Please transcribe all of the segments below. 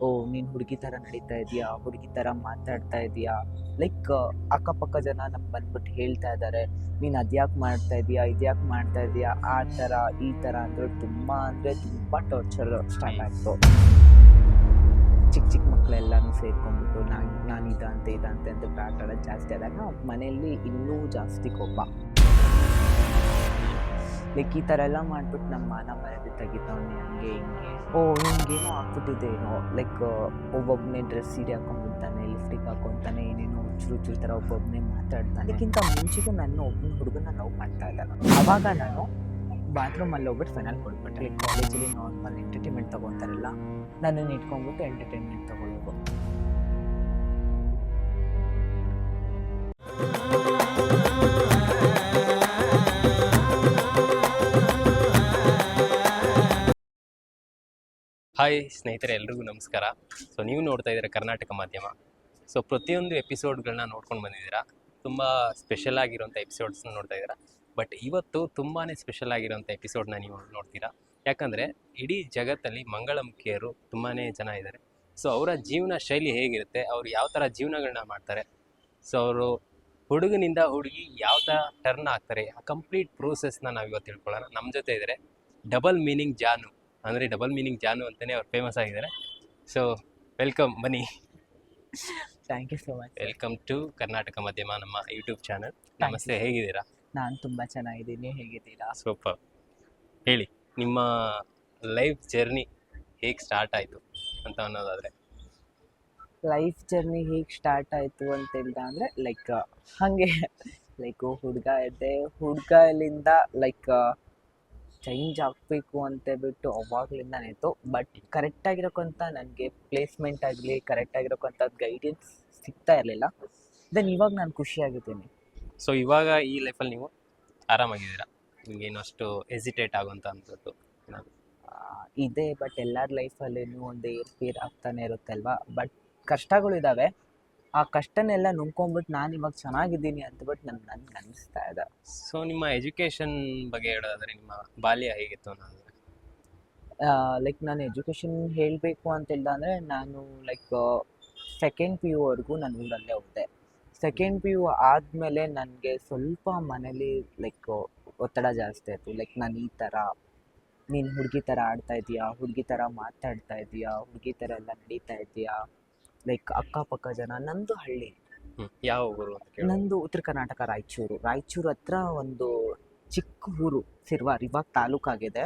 ಓ ನೀನು ಹುಡುಗಿ ಥರ ನಡೀತಾ ಇದೆಯಾ, ಹುಡುಗಿ ಥರ ಮಾತಾಡ್ತಾ ಇದೆಯಾ, ಲೈಕ್ ಅಕ್ಕಪಕ್ಕ ಜನ ನಮ್ಗೆ ಬಂದ್ಬಿಟ್ಟು ಹೇಳ್ತಾ ಇದ್ದಾರೆ, ನೀನು ಅದ್ಯಾಕೆ ಮಾಡ್ತಾ ಇದೆಯಾ, ಇದ್ಯಾಕೆ ಮಾಡ್ತಾ ಇದೆಯಾ, ಆ ಥರ ಈ ಥರ ಅಂದರೆ ತುಂಬ ಟಾರ್ಚರ್ ಸ್ಟಾರ್ಟ್ ಆಯಿತು. ಚಿಕ್ಕ ಚಿಕ್ಕ ಮಕ್ಕಳೆಲ್ಲನೂ ಸೇರ್ಕೊಂಡ್ಬಿಟ್ಟು ನಾನು ಇದಂತೆ ಅಂತ ಆಟ ಆಡೋದು ಜಾಸ್ತಿ ಆದಾಗ ಮನೆಯಲ್ಲಿ ಇನ್ನೂ ಜಾಸ್ತಿ ಕೋಪ. ಲೈಕ್ ಈ ಥರ ಎಲ್ಲ ಮಾಡ್ಬಿಟ್ಟು ನಮ್ಮ ಮಾನ ಮರ್ಯಾದೆ ತೆಗಿತಾವನೆ, ಹಂಗೆ ಹಿಂಗೆ. ಓ ಹಿಂಗೇನೋ ಆಗ್ಬಿಟ್ಟಿದೆ ಲೈಕ್ ಒಬ್ಬೊಬ್ಬನೇ ಡ್ರೆಸ್ ಸೀರೆ ಹಾಕೊಂಡ್ಬಿಡ್ತಾನೆ, ಲಿಫ್ಟಿಗೆ ಹಾಕೊತಾನೆ, ಏನೇನೋ ಹುಚ್ಚು ಥರ ಒಬ್ಬೊಬ್ಬನೇ ಮಾತಾಡ್ತಾನೆ. ಅದಕ್ಕಿಂತ ಮುಂಚೆಗೂ ನಾನು ಒಬ್ಬನ ಹುಡುಗನ ಲವ್ ಮಾಡ್ತಾ ಇದ್ದೆ. ಅವಾಗ ನಾನು ಬಾತ್ರೂಮಲ್ಲಿ ಹೋಗ್ಬಿಟ್ಟು ಫೈನಲ್ ಕೊಡ್ಬಿಟ್ಟೆ. ಲೈಕ್ ಕಾಲೇಜಲ್ಲಿ ನಾರ್ಮಲ್ ಎಂಟರ್ಟೈನ್ಮೆಂಟ್ ತೊಗೊತಾರಲ್ಲ, ನನ್ನನ್ನು ಇಟ್ಕೊಂಡ್ಬಿಟ್ಟು ಎಂಟರ್ಟೈನ್ಮೆಂಟ್ ತೊಗೊಳ್ಳೋದು. ಹಾಯ್ ಸ್ನೇಹಿತರೆ, ಎಲ್ರಿಗೂ ನಮಸ್ಕಾರ. ಸೊ ನೀವು ನೋಡ್ತಾ ಇದ್ದೀರಾ ಕರ್ನಾಟಕ ಮಾಧ್ಯಮ. ಸೊ ಪ್ರತಿಯೊಂದು ಎಪಿಸೋಡ್ಗಳನ್ನ ನೋಡ್ಕೊಂಡು ಬಂದಿದ್ದೀರಾ. ತುಂಬ ಸ್ಪೆಷಲ್ ಆಗಿರೋಂಥ ಎಪಿಸೋಡ್ಸ್ನ ನೋಡ್ತಾ ಇದ್ದೀರಾ. ಬಟ್ ಇವತ್ತು ತುಂಬಾ ಸ್ಪೆಷಲ್ ಆಗಿರೋಂಥ ಎಪಿಸೋಡ್ನ ನೀವು ನೋಡ್ತೀರಾ. ಯಾಕಂದರೆ ಇಡೀ ಜಗತ್ತಲ್ಲಿ ಮಂಗಳಮುಖಿಯರು ತುಂಬಾ ಜನ ಇದ್ದಾರೆ. ಸೊ ಅವರ ಜೀವನ ಶೈಲಿ ಹೇಗಿರುತ್ತೆ, ಅವರು ಯಾವ ಥರ ಜೀವನಗಳನ್ನ ಮಾಡ್ತಾರೆ, ಸೊ ಅವರು ಹುಡುಗನಿಂದ ಹುಡುಗಿ ಯಾವ ಥರ ಟರ್ನ್ ಆಗ್ತಾರೆ, ಆ ಕಂಪ್ಲೀಟ್ ಪ್ರೋಸೆಸ್ನ ನಾವು ಇವತ್ತು ತಿಳ್ಕೊಳ್ಳೋಣ. ನಮ್ಮ ಜೊತೆ ಇದ್ದಾರೆ ಡಬಲ್ ಮೀನಿಂಗ್ ಜಾನು. ಅಂದರೆ ಡಬಲ್ ಮೀನಿಂಗ್ ಜಾನು ಅಂತಲೇ ಅವ್ರು ಫೇಮಸ್ ಆಗಿದ್ದಾರೆ. ಸೊ ವೆಲ್ಕಮ್, ಬನ್ನಿ. Thank you so much. Welcome to Karnataka Madhyama, ನಮ್ಮ ಯೂಟ್ಯೂಬ್ ಚಾನಲ್. ನಮಸ್ತೆ, ಹೇಗಿದ್ದೀರಾ? ನಾನು ತುಂಬ ಚೆನ್ನಾಗಿದ್ದೀನಿ, ಹೇಗಿದ್ದೀರಾ? ಸೂಪರ್. ಹೇಳಿ, ನಿಮ್ಮ ಲೈಫ್ ಜರ್ನಿ ಹೇಗೆ ಸ್ಟಾರ್ಟ್ ಆಯಿತು ಅಂತ ಅನ್ನೋದಾದರೆ. ಲೈಫ್ ಜರ್ನಿ ಹೇಗೆ ಸ್ಟಾರ್ಟ್ ಆಯಿತು ಅಂತ ಹೇಳ್ದ ಅಂದರೆ ಲೈಕ್ ಹಾಗೆ ಲೈಕ್ ಹುಡುಗ ಇದ್ದೆ, ಹುಡುಗಲಿಂದ ಲೈಕ್ ಚೇಂಜ್ ಆಗಬೇಕು ಅಂತ ಬಿಟ್ಟು ಅವಾಗಲಿಂದನೇ ಇತ್ತು. ಬಟ್ ಕರೆಕ್ಟಾಗಿರೋಕ್ಕಂತ ನನಗೆ ಪ್ಲೇಸ್ಮೆಂಟ್ ಆಗಲಿ, ಕರೆಕ್ಟಾಗಿರೋಕ್ಕಂಥದ್ದು ಗೈಡೆನ್ಸ್ ಸಿಗ್ತಾ ಇರಲಿಲ್ಲ. ದೆನ್ ಇವಾಗ ನಾನು ಖುಷಿಯಾಗಿದ್ದೀನಿ. ಸೊ ಇವಾಗ ಈ ಲೈಫಲ್ಲಿ ನೀವು ಆರಾಮಾಗಿದ್ದೀರಾ? ನಿಮಗೇನು ಅಷ್ಟು ಹೆಸಿಟೇಟ್ ಆಗುವಂಥ ಅಂಥದ್ದು ಇದೆ, ಬಟ್ ಎಲ್ಲರ ಲೈಫಲ್ಲೂ ಒಂದು ಏರ್ಪೇರ್ ಆಗ್ತಾನೆ ಇರುತ್ತೆ ಅಲ್ವಾ. ಬಟ್ ಕಷ್ಟಗಳಿದ್ದಾವೆ, ಆ ಕಷ್ಟನೆಲ್ಲ ನುಂಗ್ಕೊಂಡ್ಬಿಟ್ಟು ನಾನು ಇವಾಗ ಚೆನ್ನಾಗಿದ್ದೀನಿ ಅಂತಬಿಟ್ಟು ನನ್ಗೆ ಅನ್ನಿಸ್ತಾ ಇದೆ. ಸೊ ನಿಮ್ಮ ಎಜುಕೇಷನ್ ಬಗ್ಗೆ ಹೇಳೋದಾದರೆ, ನಿಮ್ಮ ಬಾಲ್ಯ ಹೇಗಿತ್ತು ಅನ್ನೋದಾದರೆ? ಲೈಕ್ ನಾನು ಎಜುಕೇಷನ್ ಹೇಳಬೇಕು ಅಂತ ಹೇಳ್ದ ಅಂದರೆ ನಾನು ಲೈಕ್ ಸೆಕೆಂಡ್ ಪಿ ಯುವರೆಗೂ ನಾನು ಊರಲ್ಲೇ ಹೋದೆ. ಸೆಕೆಂಡ್ ಪಿ ಯು ಆದಮೇಲೆ ನನಗೆ ಸ್ವಲ್ಪ ಮನೇಲಿ ಲೈಕ್ ಒತ್ತಡ ಜಾಸ್ತಿ ಆಯಿತು. ಲೈಕ್ ನಾನು ಈ ಥರ, ನೀನು ಹುಡುಗಿ ಥರ ಆಡ್ತಾ ಇದೀಯಾ, ಹುಡುಗಿ ಥರ ಮಾತಾಡ್ತಾ ಇದೀಯಾ, ಹುಡುಗಿ ಥರ ಎಲ್ಲ ನಡೀತಾ ಇದೆಯಾ, ಲೈಕ್ ಅಕ್ಕಪಕ್ಕ ಜನ. ನಂದು ಹಳ್ಳಿ, ಯಾವ ಊರು? ನಂದು ಉತ್ತರ ಕರ್ನಾಟಕ, ರಾಯಚೂರು ಹತ್ರ ಒಂದು ಚಿಕ್ಕ ಊರು ಸಿರ್ವಾರ್, ಇವಾಗ ತಾಲೂಕಾಗಿದೆ.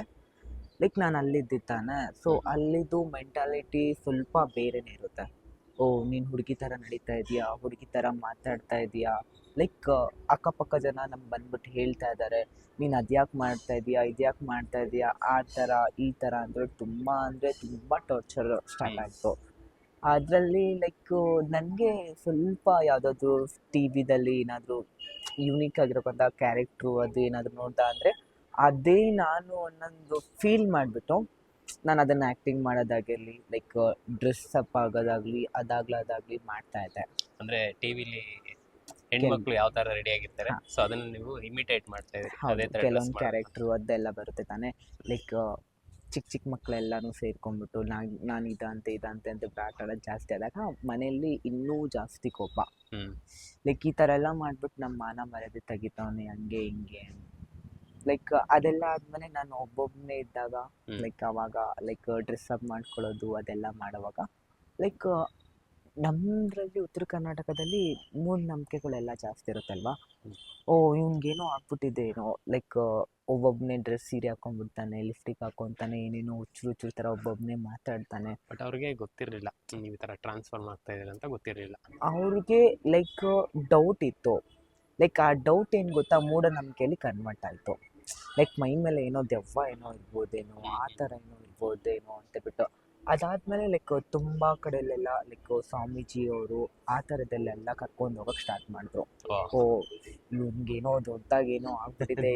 ಲೈಕ್ ನಾನು ಅಲ್ಲಿದ್ದಾನೆ. ಸೊ ಅಲ್ಲಿದ್ದು ಮೆಂಟಾಲಿಟಿ ಸ್ವಲ್ಪ ಬೇರೆನೇ ಇರುತ್ತೆ. ಓ ನೀನು ಹುಡುಗಿ ಥರ ನಡೀತಾ ಇದೆಯಾ, ಹುಡುಗಿ ಥರ ಮಾತಾಡ್ತಾ ಇದೆಯಾ, ಲೈಕ್ ಅಕ್ಕಪಕ್ಕ ಜನ ನಮ್ಗೆ ಬಂದ್ಬಿಟ್ಟು ಹೇಳ್ತಾ ಇದ್ದಾರೆ, ನೀನು ಅದ್ಯಾಕೆ ಮಾಡ್ತಾ ಇದೆಯಾ, ಇದ್ಯಾಕೆ ಮಾಡ್ತಾ ಇದೆಯಾ, ಆ ಥರ ಈ ಥರ ಅಂದರೆ ತುಂಬ ಟಾರ್ಚರ್ ಸ್ಟಾರ್ಟ್ ಆಯಿತು. ಅದರಲ್ಲಿ ಲೈಕ್ ನನಗೆ ಸ್ವಲ್ಪ ಯಾವುದಾದ್ರೂ ಟಿ ವಿದಲ್ಲಿ ಏನಾದರೂ ಯೂನಿಕ್ ಆಗಿರೋಕ್ಕಂಥ ಕ್ಯಾರೆಕ್ಟ್ರು ಅದು ಏನಾದರೂ ನೋಡ್ದ ಅಂದರೆ ಅದೇ ನಾನು ಒಂದೊಂದು ಫೀಲ್ ಮಾಡಿಬಿಟ್ಟು ನಾನು ಅದನ್ನು ಆ್ಯಕ್ಟಿಂಗ್ ಮಾಡೋದಾಗಿರಲಿ, ಲೈಕ್ ಡ್ರೆಸ್ ಅಪ್ ಆಗೋದಾಗಲಿ, ಅದಾಗಲಿ ಮಾಡ್ತಾಯಿದ್ದೆ. ಅಂದರೆ ಟಿ ವಿಲಿ ಹೆಣ್ಮಕ್ಳು ಯಾವ ಥರ ರೆಡಿ ಆಗಿರ್ತಾರೆ, ಸೊ ಅದನ್ನು ನೀವು ಇಮಿಟೇಟ್ ಮಾಡ್ತಾ ಇದ್ದೀರಿ. ಅದೇ ಥರ ಕೆಲವೊಂದು ಕ್ಯಾರೆಕ್ಟ್ರು ಅದೆಲ್ಲ ಬರುತ್ತೆ ತಾನೇ. ಲೈಕ್ ಚಿಕ್ಕ ಮಕ್ಕಳೆಲ್ಲನೂ ಸೇರ್ಕೊಂಡ್ಬಿಟ್ಟು ನಾನು ಇದಂತೆ ಅಂತ ಆಟ ಆಡೋದು ಜಾಸ್ತಿ ಆದಾಗ ಮನೆಯಲ್ಲಿ ಇನ್ನೂ ಜಾಸ್ತಿ ಕೋಪ. ಲೈಕ್ ಈ ಥರ ಎಲ್ಲ ಮಾಡ್ಬಿಟ್ಟು ನಮ್ಮ ಮಾನ ಮರ್ಯಾದೆ ತೆಗಿತಾವನೆ, ಹಂಗೆ ಹಿಂಗೆ. ಲೈಕ್ ಅದೆಲ್ಲ ಆದಮೇಲೆ ನಾನು ಒಬ್ಬೊಬ್ಬನೇ ಇದ್ದಾಗ ಲೈಕ್ ಅವಾಗ ಲೈಕ್ ಡ್ರೆಸ್ ಅಪ್ ಮಾಡ್ಕೊಳ್ಳೋದು ಅದೆಲ್ಲ ಮಾಡೋವಾಗ ಲೈಕ್ ನಮ್ಮದ್ರಲ್ಲಿ ಉತ್ತರ ಕರ್ನಾಟಕದಲ್ಲಿ ಮೂಢನಂಬಿಕೆಗಳೆಲ್ಲ ಜಾಸ್ತಿ ಇರುತ್ತಲ್ವಾ. ಓ ಇವ್ನಿಗೇನೋ ಆಗ್ಬಿಟ್ಟಿದೆ ಏನೋ, ಲೈಕ್ ಒಬ್ಬೊಬ್ಬನೇ ಡ್ರೆಸ್ ಸೀರೆ ಹಾಕೊಂಡ್ಬಿಡ್ತಾನೆ, ಲಿಫ್ಟಿಗೆ ಹಾಕೊತಾನೆ, ಏನೇನೋ ಹುಚ್ಚು ಥರ ಒಬ್ಬೊಬ್ಬನೇ ಮಾತಾಡ್ತಾನೆ. ಬಟ್ ಅವ್ರಿಗೆ ಗೊತ್ತಿರಲಿಲ್ಲ ನೀವು ಈ ಥರ ಟ್ರಾನ್ಸ್ಫಾರ್ಮ್ ಆಗ್ತಾ ಇದ್ದೀರ ಅಂತ ಗೊತ್ತಿರಲಿಲ್ಲ ಅವ್ರಿಗೆ. ಲೈಕ್ ಡೌಟ್ ಇತ್ತು. ಲೈಕ್ ಆ ಡೌಟ್ ಏನು ಗೊತ್ತಾ, ಮೂಢನಂಬಿಕೆಯಲ್ಲಿ ಕನ್ವರ್ಟ್ ಆಯಿತು. ಲೈಕ್ ಮೈ ಮೇಲೆ ಏನೋ ದೆವ್ವ ಏನೋ ಇರ್ಬೋದೇನೋ, ಆ ಥರ ಏನೋ ಇರ್ಬೋದೇನೋ ಅಂತ ಬಿಟ್ಟು ಅದಾದಮೇಲೆ ಲೈಕ್ ತುಂಬ ಕಡೆಯಲ್ಲೆಲ್ಲ ಲೈಕ್ ಸ್ವಾಮೀಜಿಯವರು ಆ ಥರದ್ದೆಲ್ಲ ಕರ್ಕೊಂಡು ಹೋಗೋಕ್ಕೆ ಸ್ಟಾರ್ಟ್ ಮಾಡಿದ್ರು. ಓ ಇವ್ನಿಗೇನೋ ದೊಡ್ಡದಾಗೇನೋ ಆಗ್ಬಿಟ್ಟಿದೆ,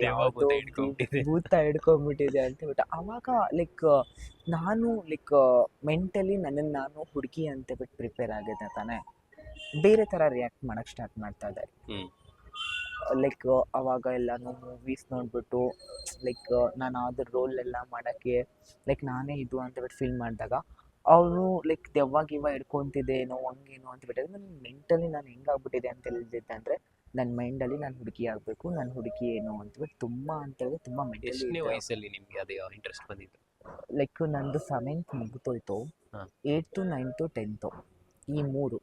ಭೂತ ಹಿಡ್ಕೊಂಡ್ಬಿಟ್ಟಿದೆ ಅಂತ ಬಿಟ್ಟು ಆವಾಗ ಲೈಕ್ ನಾನು ಲೈಕ್ ಮೆಂಟಲಿ ನನ್ನನ್ನು ನಾನು ಹುಡುಗಿ ಅಂತ ಬಿಟ್ಟು ಪ್ರಿಪೇರ್ ಆಗಿದೆ ತಾನೇ, ಬೇರೆ ಥರ ರಿಯಾಕ್ಟ್ ಮಾಡೋಕ್ಕೆ ಸ್ಟಾರ್ಟ್ ಮಾಡ್ತಾ ಇದ್ದೆ. ಲೈಕ್ ಅವಾಗ ಎಲ್ಲನೂ ಮೂವೀಸ್ ನೋಡಿಬಿಟ್ಟು ಲೈಕ್ ನಾನು ಅದ್ರ ರೋಲ್ ಎಲ್ಲ ಮಾಡೋಕ್ಕೆ ಲೈಕ್ ನಾನೇ ಇದು ಅಂತ ಬಿಟ್ಟು ಫೀಲ್ ಮಾಡಿದಾಗ ಅವರು ಲೈಕ್ ದೆವ್ವ ಗಿವ್ವ ಹಿಡ್ಕೊಂತಿದ್ದೇನೋ ಹಂಗೇನೋ ಅಂತ ಬಿಟ್ಟಿದ್ರೆ ನನ್ನ ಮೆಂಟಲಿ ನಾನು ಹೆಂಗಾಗ್ಬಿಟ್ಟಿದೆ ಅಂತ ಹೇಳಿದ್ದೆ ಅಂದರೆ ನನ್ನ ಮೈಂಡಲ್ಲಿ ನಾನು ಹುಡುಗಿ ಆಗಬೇಕು, ನನ್ನ ಹುಡುಗಿ ಏನು ಅಂತಬಿಟ್ಟು ತುಂಬ ಅಂತ ಹೇಳಿದ್ರೆ ತುಂಬ ಮೆಂಟಲಿ ಎಷ್ಟನೇ ವಯಸ್ಸಲ್ಲಿ ನಿಮಗೆ ಅದು ಇಂಟ್ರೆಸ್ಟ್ ಬಂದಿತ್ತು? ಲೈಕ್ ನಂದು 7th ಮುಗಿದೋಯ್ತು, ಹಾ. 8th 9th 10th ಈ 3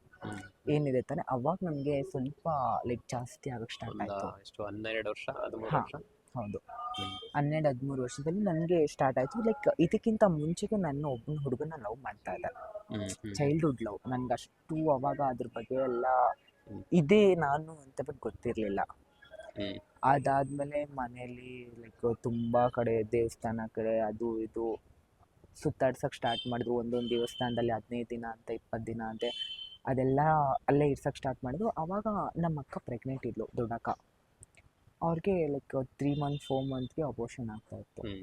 ಏನಿದೆ ತಾನೆ ಅವಾಗ ನನಗೆ ಸ್ವಲ್ಪ ಲೈಕ್ ಜಾಸ್ತಿ ಆಗಕ್ಕೆ ಸ್ಟಾರ್ಟ್ ಆಯಿತು. ಎಷ್ಟು 12 ವರ್ಷ 13 ಹಾ. ವರ್ಷ? ಹೌದು, ಹ್ಮ್. 12-13 ವರ್ಷದಲ್ಲಿ ನನಗೆ ಸ್ಟಾರ್ಟ್ ಆಯಿತು. ಲೈಕ್ ಇದಕ್ಕಿಂತ ಮುಂಚೆಗೆ ನಾನು ಒಬ್ಬನ ಹುಡುಗನ ಲವ್ ಮಾಡ್ತಾ ಇದ್ದೆ, ಚೈಲ್ಡ್ಹುಡ್ ಲವ್. ನನಗೆ ಅಷ್ಟು ಅವಾಗ ಅದ್ರ ಬಗ್ಗೆ ಎಲ್ಲ ಹ್ಮ್. ಇದೇ ನಾನು ಅಂತ ಬಿಟ್ಟು ಗೊತ್ತಿರಲಿಲ್ಲ. ಹ್ಮ್. ಅದಾದಮೇಲೆ ಮನೇಲಿ ಲೈಕ್ ತುಂಬ ಕಡೆ ದೇವಸ್ಥಾನ ಕಡೆ ಅದು ಇದು ಸುತ್ತಾಡ್ಸೋಕ್ಕೆ ಸ್ಟಾರ್ಟ್ ಮಾಡಿದ್ರು. ಒಂದೊಂದು ದೇವಸ್ಥಾನದಲ್ಲಿ 15 ದಿನ ಅಂತ 20 ದಿನ ಅಂತೆ ಅದೆಲ್ಲ ಅಲ್ಲೇ ಇರ್ಸೋಕ್ಕೆ ಸ್ಟಾರ್ಟ್ ಮಾಡಿದ್ರು. ಆವಾಗ ನಮ್ಮ ಅಕ್ಕ ಪ್ರೆಗ್ನೆಂಟ್ ಇದ್ಲು, ದೊಡ್ಡಕ್ಕ. ಅವ್ರಿಗೆ ಲೈಕ್ 3 ಮಂತ್ 4 ಮಂತ್ಗೆ ಅಬೋಷನ್ ಆಗ್ತಾ ಇತ್ತು. ಹ್ಮ್.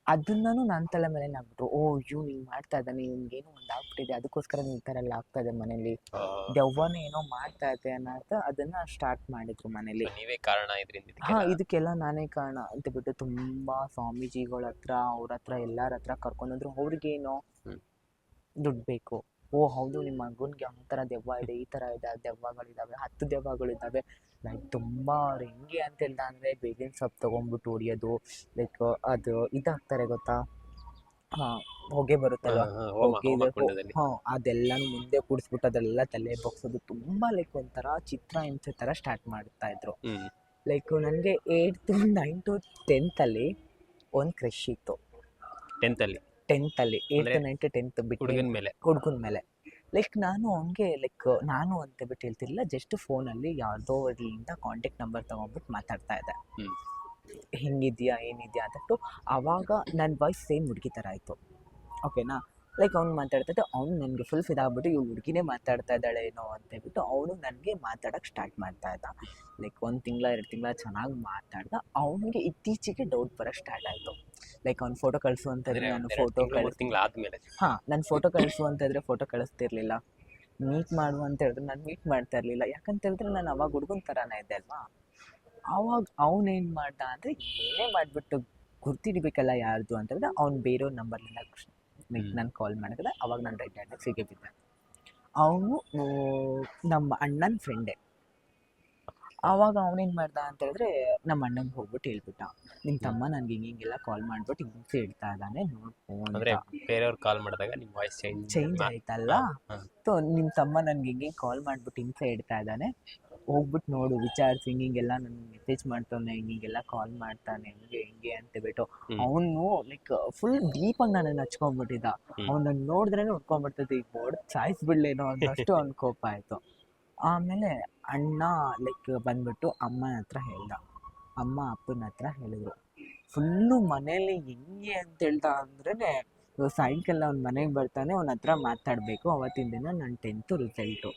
ಅದನ್ನೂ ನನ್ನ ತಲೆ ಮೇಲೆ ಆಗ್ಬಿಟ್ರು, ಓ ಇವ್ನು ಹಿಂಗೆ ಮಾಡ್ತಾ ಇದ್ದಾನೆ, ಇವ್ನಿಗೇನೋ ಒಂದು ಆಗ್ಬಿಟ್ಟಿದೆ, ಅದಕ್ಕೋಸ್ಕರ ಈ ಥರ ಎಲ್ಲ ಆಗ್ತಾ ಇದೆ ಮನೇಲಿ, ದೆವ್ವನೇ ಏನೋ ಮಾಡ್ತಾ ಇದೆ ಅನ್ನೋ ಅದನ್ನು ಸ್ಟಾರ್ಟ್ ಮಾಡಿದ್ರು ಮನೇಲಿ. ನೀವೇ ಕಾರಣ ಇದರಿಂದ? ಹಾಂ, ಇದಕ್ಕೆಲ್ಲ ನಾನೇ ಕಾರಣ ಅಂತ ಬಿಟ್ಟು ತುಂಬ ಸ್ವಾಮೀಜಿಗಳ ಹತ್ರ ಅವ್ರ ಹತ್ರ ಎಲ್ಲರ ಹತ್ರ ಕರ್ಕೊಂಡೋದ್ರು. ಅವ್ರಿಗೇನೋ ದುಡ್ಡು ಬೇಕು. ಓ ಹೌದು, ನಿಮ್ಮ ಮಗನಿಗೆ ಆ ಥರ ದೆವ್ವ ಇದೆ, ಈ ಥರ ಇದೆ, ದೆವ್ವಗಳಿದ್ದಾವೆ, 10 ದೆವ್ವಗಳಿದ್ದಾವೆ. ಲೈಕ್ ತುಂಬ ಅವ್ರು ಹೆಂಗೆ ಅಂತ ಹೇಳ್ದ ಅಂದರೆ ಬೇವಿನ ಸೊಪ್ಪು ತೊಗೊಂಡ್ಬಿಟ್ಟು ಹೊಡಿಯೋದು, ಲೈಕ್ ಅದು ಇದಾಗ್ತಾರೆ ಗೊತ್ತಾ, ಹಾಂ ಹೊಗೆ ಬರುತ್ತಲ್ವ, ಹಾಂ ಅದೆಲ್ಲನೂ ಮುಂದೆ ಕೂಡಿಸ್ಬಿಟ್ಟು ಅದೆಲ್ಲ ತಲೆ ಬಗ್ಸೋದು, ತುಂಬ ಲೈಕ್ ಒಂಥರ ಚಿತ್ರಹಿಂಸೆ ಥರ ಸ್ಟಾರ್ಟ್ ಮಾಡ್ತಾ ಇದ್ರು. ಲೈಕ್ ನನಗೆ 8th 9th 10th ಒಂದು ಕ್ರಶ್ ಇತ್ತು. 10th 8th 9th 10th ಬಿಟ್ಟು ಹುಡುಗನ ಮೇಲೆ ಲೈಕ್ ನಾನು ಅವ್ನಿಗೆ ಲೈಕ್ ನಾನು ಅಂತ ಬಿಟ್ಟು ಹೇಳ್ತಿರ್ಲಿಲ್ಲ, ಜಸ್ಟ್ ಫೋನಲ್ಲಿ ಯಾವುದೋ ಇದರಿಂದ ಕಾಂಟ್ಯಾಕ್ಟ್ ನಂಬರ್ ತೊಗೊಂಡ್ಬಿಟ್ಟು ಮಾತಾಡ್ತಾ ಇದ್ದೆ, ಹೆಂಗಿದ್ಯಾ ಏನಿದೆಯಾ ಅಂದ್ಬಿಟ್ಟು. ಆವಾಗ ನನ್ನ ವಾಯ್ಸ್ ಸೇಮ್ ಹುಡುಗಿ ಥರ ಆಯಿತು, ಓಕೆನಾ. ಲೈಕ್ ಅವ್ನು ಮಾತಾಡ್ತಾ ಇದ್ದೆ, ಅವ್ನು ನನಗೆ ಫುಲ್ ಫಿದಾಗ್ಬಿಟ್ಟು ಇವ್ಳು ಹುಡುಗಿನೇ ಮಾತಾಡ್ತಾ ಇದ್ದಾಳೆ ಏನೋ ಅಂತೇಳ್ಬಿಟ್ಟು ಅವನು ನನಗೆ ಮಾತಾಡೋಕ್ಕೆ ಸ್ಟಾರ್ಟ್ ಮಾಡ್ತಾ ಇದ್ದ. ಲೈಕ್ 1 ತಿಂಗಳ 2 ತಿಂಗಳ ಚೆನ್ನಾಗಿ ಮಾತಾಡ್ದ. ಅವನಿಗೆ ಇತ್ತೀಚೆಗೆ ಡೌಟ್ ಬರೋಕ್ಕೆ ಸ್ಟಾರ್ಟ್ ಆಯಿತು. ಲೈಕ್ ಅವ್ನು ಫೋಟೋ ಕಳಿಸು ಅಂತಂದರೆ ನಾನು ಫೋಟೋ ತಿಂಗಳಾದ್ಮೇಲೆ ನಾನು ಫೋಟೋ ಕಳಿಸು ಅಂತಂದರೆ ಫೋಟೋ ಕಳಿಸ್ತಿರ್ಲಿಲ್ಲ. ಮೀಟ್ ಮಾಡು ಅಂತ ಹೇಳಿದ್ರೆ ನಾನು ಮೀಟ್ ಮಾಡ್ತಾ ಇರಲಿಲ್ಲ. ಯಾಕಂತ ಹೇಳಿದ್ರೆ ನಾನು ಅವಾಗ ಹುಡುಗನ ಥರನೇ ಇದ್ದೆ ಅಲ್ವಾ. ಆವಾಗ ಅವನೇನು ಮಾಡ್ದ ಅಂದರೆ ಏನೇ ಮಾಡಿಬಿಟ್ಟು ಗುರ್ತಿಡಿಬೇಕಲ್ಲ ಯಾರ್ದು ಅಂತ ಹೇಳಿದ್ರೆ ಅವ್ನು ಬೇರೆಯವ್ರ ನಂಬರ್ಲಿಂದ ನಾನು ಕಾಲ್ ಮಾಡಿದ್ರೆ ಅವಾಗ ನಾನು ರೆಡ್ ಹ್ಯಾಂಡೆಡ್ ಸಿಗೇ ಬಿದ್ದೆ. ಅವನು ನಮ್ಮ ಅಣ್ಣನ ಫ್ರೆಂಡೇ. ಆವಾಗ ಅವನೇನು ಮಾಡ್ದ ಅಂತ ಹೇಳಿದ್ರೆ ನಮ್ಮ ಅಣ್ಣಂಗೆ ಹೋಗ್ಬಿಟ್ಟು ಹೇಳ್ಬಿಟ್ಟ, ನಿಮ್ಮ ತಮ್ಮ ನನಗೆ ಹಿಂಗೆಲ್ಲ ಕಾಲ್ ಮಾಡಿಬಿಟ್ಟು ಹಿಂಸೆ ಇಡ್ತಾ ಇದ್ದಾನೆ ನೋಡ್ಕೊ ಅಂತ. ಬೇರೆಯವ್ರು ಕಾಲ್ ಮಾಡಿದಾಗ ನಿಮ್ಮ ವಾಯ್ಸ್ ಚೇಂಜ್ ಆಯ್ತಲ್ಲ. ಸೊ ನಿಮ್ಮ ತಮ್ಮ ನನಗೆ ಹಿಂಗೆ ಕಾಲ್ ಮಾಡಿಬಿಟ್ಟು ಹಿಂಸೆ ಇಡ್ತಾ ಇದ್ದಾನೆ, ಹೋಗ್ಬಿಟ್ಟು ನೋಡು ವಿಚಾರಿಸಿ, ಹಿಂಗೆಲ್ಲ ನನಗೆ ಮೆಸೇಜ್ ಮಾಡ್ತಾನೆ, ಹಿಂಗೆಲ್ಲ ಕಾಲ್ ಮಾಡ್ತಾನೆ, ಹಿಂಗೆ ಅಂತ ಬಿಟ್ಟು. ಅವನು ಲೈಕ್ ಫುಲ್ ಡೀಪಾಗಿ ನನ್ನನ್ನು ಹಚ್ಕೊಂಡ್ಬಿಟ್ಟಿದ್ದ. ಅವ್ನು ನೋಡಿದ್ರೇ ಉಟ್ಕೊಂಡ್ಬಿಡ್ತದೆ, ಈಗ ನೋಡಿ ಸಾಯಿಸ್ಬಿಡ್ಲೇನೋ ಅನ್ನೋಷ್ಟು ಅವ್ನ ಕೋಪ ಆಯಿತು. ಆಮೇಲೆ ಅಣ್ಣ ಲೈಕ್ ಬಂದ್ಬಿಟ್ಟು ಅಮ್ಮನ ಹತ್ರ ಹೇಳ್ದ, ಅಮ್ಮ ಅಪ್ಪನ ಹತ್ರ ಹೇಳಿದ್ರು. ಫುಲ್ಲು ಮನೇಲಿ ಹೆಂಗೆ ಅಂತ ಹೇಳ್ದ ಅಂದ್ರೆ ಸಾಯಂಕಾಲ ಅವ್ನ ಮನೆಗೆ ಬರ್ತಾನೆ, ಅವನ ಹತ್ರ ಮಾತಾಡಬೇಕು. ಅವತ್ತಿನ ದಿನ ನನ್ನ 10th ರಿಸಲ್ಟು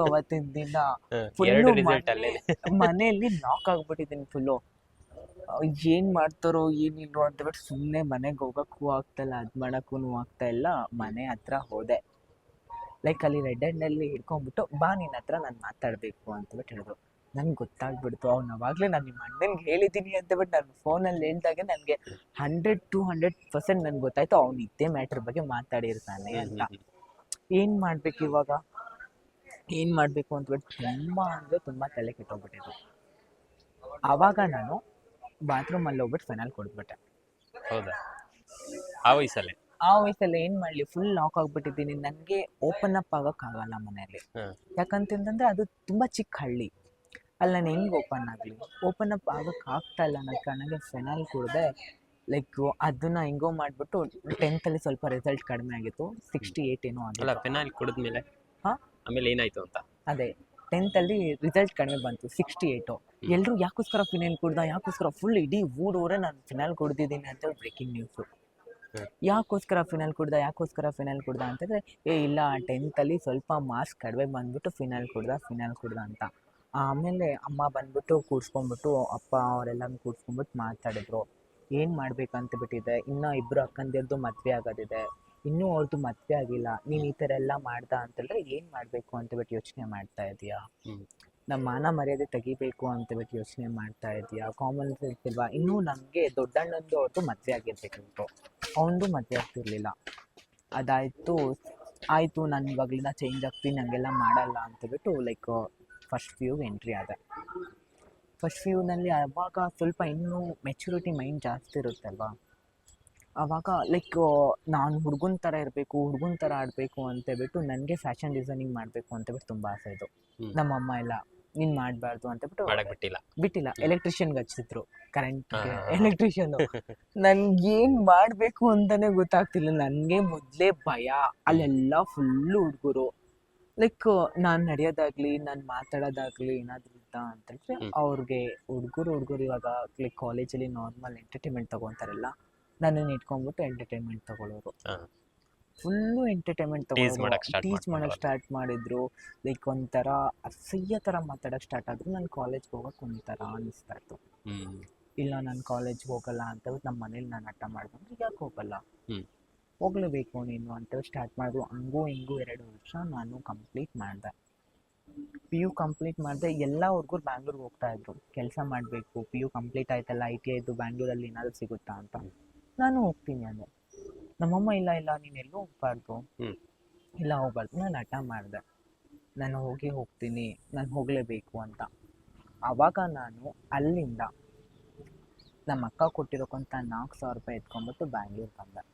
ಅವತ್ತಿನ ದಿನ ಫುಲ್ಲು ಮನೆಯಲ್ಲಿ ನಾಕ್ ಆಗ್ಬಿಟ್ಟಿದ್ದೀನಿ ಫುಲ್ಲು. ಏನು ಮಾಡ್ತಾರೋ ಏನಿಲ್ವೋ ಅಂತಬಿಟ್ಟು ಸುಮ್ಮನೆ ಮನೆಗೆ ಹೋಗೋಕ್ಕೂ ಆಗ್ತಾಯಿಲ್ಲ, ಅದು ಮಾಡೋಕ್ಕೂ ಆಗ್ತಾಯಿಲ್ಲ. ಮನೆ ಹತ್ರ ಹೋದೆ, ಲೈಕ್ ಅಲ್ಲಿ ರೆಡ್ ಹ್ಯಾಂಡಲ್ಲಿ ಹಿಡ್ಕೊಂಡ್ಬಿಟ್ಟು ಬಾ ನಿನ್ನ ಹತ್ರ ನಾನು ಮಾತಾಡಬೇಕು ಅಂತಬಿಟ್ಟು ಹೇಳಿದ್ರು. ನನಗೆ ಗೊತ್ತಾಗ್ಬಿಡ್ತು, ಅವ್ನು ಅವಾಗಲೇ ನಾನು ನಿಮ್ಮ ಅಣ್ಣನಿಗೆ ಹೇಳಿದ್ದೀನಿ ಅಂತಬಿಟ್ಟು ನಾನು ಫೋನಲ್ಲಿ ಹೇಳಿದಾಗೆ ನನಗೆ 100-200% ನನಗೆ ಗೊತ್ತಾಯ್ತು ಅವ್ನು ಇದೇ ಮ್ಯಾಟ್ರ್ ಬಗ್ಗೆ ಮಾತಾಡಿರ್ತಾನೆ ಅಂತ. ಏನು ಮಾಡಬೇಕು ಇವಾಗ, ಏನು ಮಾಡಬೇಕು ಅಂತಬಿಟ್ಟು ತುಂಬ ಅಂದರೆ ತುಂಬ ತಲೆ ಕೆಟ್ಟೋಗ್ಬಿಟ್ಟಿತ್ತು. ಆವಾಗ ನಾನು ಬಾತ್ರೂಮಲ್ಲಿ ಹೋಗ್ಬಿಟ್ಟು ಫೈನಲ್ ಕೊಡ್ಬಿಟ್ಟೆ. ಹೌದಾ? ಆ ವಯಸ್ಸಲ್ಲಿ ಏನು ಮಾಡಲಿ, ಫುಲ್ ಲಾಕ್ ಆಗಿಬಿಟ್ಟಿದ್ದೀನಿ. ನನಗೆ ಓಪನ್ ಅಪ್ ಆಗೋಕ್ಕಾಗಲ್ಲ ಮನೆಯಲ್ಲಿ. ಯಾಕಂತಂದರೆ ಅದು ತುಂಬ ಚಿಕ್ಕ ಹಳ್ಳಿ, ಅಲ್ಲಿ ನಾನು ಹೆಂಗೆ ಓಪನ್ ಅಪ್ ಆಗೋಕ್ಕಾಗ್ತಾ ಇಲ್ಲ ನನ್ನ ಕಣ್ಣಗೆ. ಫೈನಲ್ ಕುಡಿದೆ, ಲೈಕ್ ಅದನ್ನು ಹೆಂಗೋ ಮಾಡಿಬಿಟ್ಟು 10th ಸ್ವಲ್ಪ ರಿಸಲ್ಟ್ ಕಡಿಮೆ ಆಗಿತ್ತು, 68 ಏನೋ ಆಗಿಲ್ಲ. ಫೈನಲ್ ಕುಡಿದ್ಮೇಲೆ ಆಮೇಲೆ ಏನಾಯಿತು ಅಂತ ಅದೇ 10th ರಿಸಲ್ಟ್ ಕಡಿಮೆ ಬಂತು, 68. ಎಲ್ಲರೂ ಯಾಕೋಸ್ಕರ ಫಿನೈಲ್ ಯಾಕೋಸ್ಕರ ಫುಲ್ ಇಡೀ ಊರವರೇ ನಾನು ಫಿನೈಲ್ ಕುಡ್ದಿದ್ದೀನಿ ಅಂತೇಳಿ ಬ್ರೇಕಿಂಗ್ ನ್ಯೂಸು. ಯಾಕೋಸ್ಕರ ಫಿನೈಲ್ ಕುಡ್ದ ಅಂತಂದರೆ ಇಲ್ಲ 10th ಸ್ವಲ್ಪ ಮಾರ್ಕ್ಸ್ ಕಡಿಮೆ ಬಂದ್ಬಿಟ್ಟು ಫಿನೈಲ್ ಕುಡ್ದ ಅಂತ. ಆಮೇಲೆ ಅಮ್ಮ ಬಂದ್ಬಿಟ್ಟು ಕೂಡ್ಸ್ಕೊಂಡ್ಬಿಟ್ಟು, ಅಪ್ಪ ಅವರೆಲ್ಲನೂ ಕೂಡ್ಸ್ಕೊಂಡ್ಬಿಟ್ಟು ಮಾತಾಡಿದ್ರು. ಏನು ಮಾಡಬೇಕಂತ ಬಿಟ್ಟಿದೆ, ಇನ್ನೂ 2 ಅಕ್ಕಂದಿರದು ಮದುವೆ ಆಗೋದಿದೆ, ಇನ್ನೂ ಅವ್ರದ್ದು ಮದುವೆ ಆಗಿಲ್ಲ, ನೀನು ಈ ಥರ ಎಲ್ಲ ಮಾಡ್ದ ಅಂತಂದರೆ ಏನು ಮಾಡಬೇಕು ಅಂತಬಿಟ್ಟು ಯೋಚನೆ ಮಾಡ್ತಾ ಇದೀಯಾ. ನಮ್ಮ ಮಾನ ಮರ್ಯಾದೆ ತೆಗಿಬೇಕು ಅಂತ ಬಿಟ್ಟು ಯೋಚನೆ ಮಾಡ್ತಾ ಇದೆಯಾ? ಕಾಮನ್ ಸೆನ್ಸ್ ಇಲ್ವಾ? ಇನ್ನೂ ನನಗೆ ದೊಡ್ಡಣ್ಣಂದು ಅವ್ರದ್ದು ಮದುವೆ ಆಗಿರ್ಬೇಕಿತ್ತು, ಅವನದು ಮದುವೆ ಆಗ್ತಿರ್ಲಿಲ್ಲ. ಅದಾಯಿತು, ಆಯಿತು ನಾನು ಇವಾಗಲಿಂದ ಚೇಂಜ್ ಆಗ್ತೀನಿ ಹಂಗೆಲ್ಲ ಮಾಡಲ್ಲ ಅಂತಬಿಟ್ಟು ಲೈಕ್ ಫಸ್ಟ್ ಪಿ ಯುಗೆ ಎಂಟ್ರಿ ಆದೆ. ಫಸ್ಟ್ ಪಿ ಯುನಲ್ಲಿ ಆವಾಗ ಸ್ವಲ್ಪ ಇನ್ನೂ ಮೆಚುರಿಟಿ ಮೈಂಡ್ ಜಾಸ್ತಿ ಇರುತ್ತಲ್ವಾ, ಆವಾಗ ಲೈಕ್ ನಾನು ಹುಡುಗನ ಥರ ಇರಬೇಕು, ಹುಡುಗನ ಥರ ಆಡಬೇಕು ಅಂತೇಳ್ಬಿಟ್ಟು ನನಗೆ ಫ್ಯಾಷನ್ ಡಿಸೈನಿಂಗ್ ಮಾಡಬೇಕು ಅಂತೇಳ್ಬಿಟ್ಟು ತುಂಬ ಆಸೆ ಇದು. ನಮ್ಮಮ್ಮ ಎಲ್ಲ ನೀನು ಮಾಡಬಾರ್ದು ಅಂತೇಳ್ಬಿಟ್ಟು ಮಾಡಕ್ ಬಿಟ್ಟಿಲ್ಲ. ಎಲೆಕ್ಟ್ರಿಷಿಯನ್ಗೆ ಹಚ್ಚಿದ್ರು, ಕರೆಂಟ್ಗೆ ಹಾ. ಎಲೆಕ್ಟ್ರಿಷಿಯನ್ನು. ನನ್ಗೇನು ಮಾಡಬೇಕು ಅಂತಲೇ ಗೊತ್ತಾಗ್ತಿಲ್ಲ. ನನಗೆ ಮೊದಲೇ ಭಯ, ಅಲ್ಲೆಲ್ಲ ಫುಲ್ಲು ಹುಡುಗರು. ಲೈಕ್ ನಾನು ನಡೆಯೋದಾಗಲಿ, ನಾನು ಮಾತಾಡೋದಾಗಲಿ ಏನಾದರೂ ಇತ್ತಾ ಅಂತಂದರೆ ಅವ್ರಿಗೆ ಹುಡುಗರು ಇವಾಗ ಲೈಕ್ ಕಾಲೇಜಲ್ಲಿ ನಾರ್ಮಲ್ ಎಂಟರ್ಟೈನ್ಮೆಂಟ್ ತೊಗೊತಾರಲ್ಲ, ನನ್ನನ್ನು ಇಟ್ಕೊಂಡ್ಬಿಟ್ಟು ಎಂಟರ್ಟೈನ್ಮೆಂಟ್ ತೊಗೊಳ್ಳೋರು. ಫುಲ್ಲು ಎಂಟರ್ಟೈನ್ಮೆಂಟ್ ಟೀಚ್ ಮಾಡೋಕ್ಕೆ ಸ್ಟಾರ್ಟ್ ಮಾಡಿದ್ರು. ಲೈಕ್ ಒಂಥರ ಅಸಹ್ಯ ಥರ ಮಾತಾಡೋಕ್ಕೆ ಸ್ಟಾರ್ಟ್ ಆದರು. ನಾನು ಕಾಲೇಜ್ಗೆ ಹೋಗೋಕೆ ಒಂಥರ ಅನ್ನಿಸ್ತಾ ಇತ್ತು. ಇಲ್ಲ ನಾನು ಕಾಲೇಜ್ಗೆ ಹೋಗಲ್ಲ ಅಂತೇಳಿ ನಮ್ಮ ಮನೇಲಿ ನಾನು ಹಠ ಮಾಡಿದ್ರೆ, ಯಾಕೆ ಹೋಗಲ್ಲ, ಹೋಗಲೇಬೇಕು ನೀನು ಅಂತೇಳಿ ಸ್ಟಾರ್ಟ್ ಮಾಡಿದ್ರು. ಹಂಗೂ ಹಿಂಗೂ 2 ವರ್ಷ ನಾನು ಕಂಪ್ಲೀಟ್ ಮಾಡಿದೆ. ಪಿ ಯು ಕಂಪ್ಲೀಟ್ ಮಾಡಿದೆ. ಎಲ್ಲ ಹುಡುಗರು ಬ್ಯಾಂಗ್ಳೂರ್ಗೆ ಹೋಗ್ತಾಯಿದ್ರು, ಕೆಲಸ ಮಾಡಬೇಕು, ಪಿ ಯು ಕಂಪ್ಲೀಟ್ ಆಯ್ತಲ್ಲ, ITI ಬ್ಯಾಂಗ್ಳೂರಲ್ಲಿ ಏನಾದರೂ ಸಿಗುತ್ತಾ ಅಂತ. ನಾನು ಹೋಗ್ತೀನಿ ಅಂದೆ. ನಮ್ಮಮ್ಮ ಇಲ್ಲ ನೀನು ಎಲ್ಲೂ ಹೋಗ್ಬಾರ್ದು, ಇಲ್ಲ ಹೋಗ್ಬಾರ್ದು. ನಾನು ಹಠ ಮಾಡಿದೆ, ನಾನು ಹೋಗ್ತೀನಿ, ನಾನು ಹೋಗಲೇಬೇಕು ಅಂತ. ಆವಾಗ ನಾನು ಅಲ್ಲಿಂದ ನಮ್ಮ ಅಕ್ಕ ಕೊಟ್ಟಿರೋಕ್ಕಂತ 4,000 ರೂಪಾಯಿ ಎತ್ಕೊಂಡ್ಬಿಟ್ಟು ಬ್ಯಾಂಗ್ಳೂರ್ಗೆ ಬಂದೆ.